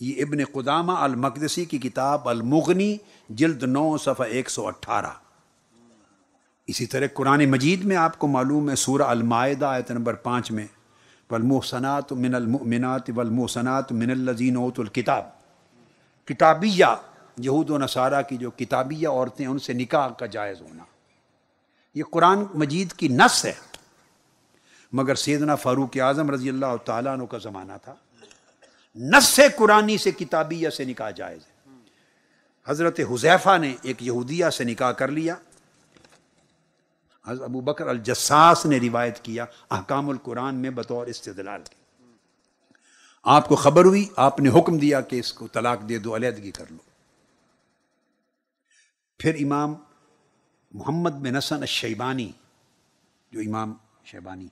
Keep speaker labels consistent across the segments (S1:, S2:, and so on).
S1: یہ ابن قدامہ المقدسی کی کتاب المغنی جلد 9 صفحہ 118۔ اسی طرح قرآن مجید میں آپ کو معلوم ہے سورہ المائدہ آیت نمبر 5 میں والمحصنات من المؤمنات والمحصنات من الذین اوتوا الکتاب، کتابیہ یہود و نصارہ کی جو کتابیہ عورتیں ان سے نکاح کا جائز ہونا، یہ قرآن مجید کی نص ہے۔ مگر سیدنا فاروق اعظم رضی اللہ تعالیٰ عنہ کا زمانہ تھا، نص قرآنی سے کتابیہ سے نکاح جائز ہے۔ حضرت حذیفہ نے ایک یہودیہ سے نکاح کر لیا، حضرت ابو بکر الجساس نے روایت کیا احکام القرآن میں بطور استدلال کے۔ آپ کو خبر ہوئی، آپ نے حکم دیا کہ اس کو طلاق دے دو، علیحدگی کر لو۔ پھر امام محمد بن حسن الشیبانی، جو امام شیبانی،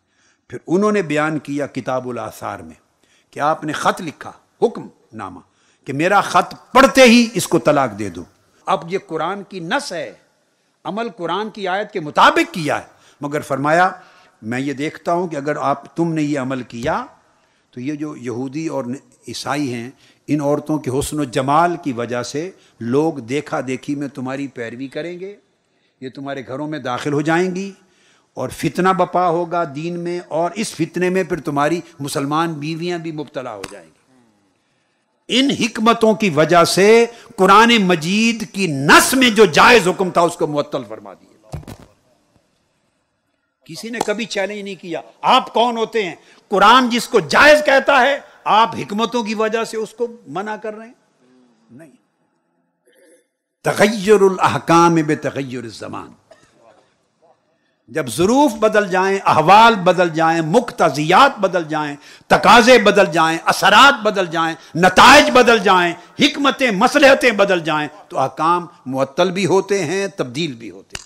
S1: پھر انہوں نے بیان کیا کتاب الآثار میں کہ آپ نے خط لکھا، حکم نامہ، کہ میرا خط پڑھتے ہی اس کو طلاق دے دو۔ اب یہ قرآن کی نص ہے، عمل قرآن کی آیت کے مطابق کیا ہے، مگر فرمایا میں یہ دیکھتا ہوں کہ اگر تم نے یہ عمل کیا تو یہ جو یہودی اور عیسائی ہیں، ان عورتوں کے حسن و جمال کی وجہ سے لوگ دیکھا دیکھی میں تمہاری پیروی کریں گے، یہ تمہارے گھروں میں داخل ہو جائیں گی اور فتنہ بپا ہوگا دین میں، اور اس فتنے میں پھر تمہاری مسلمان بیویاں بھی مبتلا ہو جائیں گی۔ ان حکمتوں کی وجہ سے قرآن مجید کی نص میں جو جائز حکم تھا اس کو معطل فرما دیا۔ کسی نے کبھی چیلنج نہیں کیا آپ کون ہوتے ہیں؟ قرآن جس کو جائز کہتا ہے آپ حکمتوں کی وجہ سے اس کو منع کر رہے ہیں؟ نہیں۔ تغیر الاحکام بتغیر الزمان، جب ظروف بدل جائیں، احوال بدل جائیں، مقتضیات بدل جائیں، تقاضے بدل جائیں، اثرات بدل جائیں، نتائج بدل جائیں، حکمتیں مصلحتیں بدل جائیں تو احکام معطل بھی ہوتے ہیں، تبدیل بھی ہوتے ہیں۔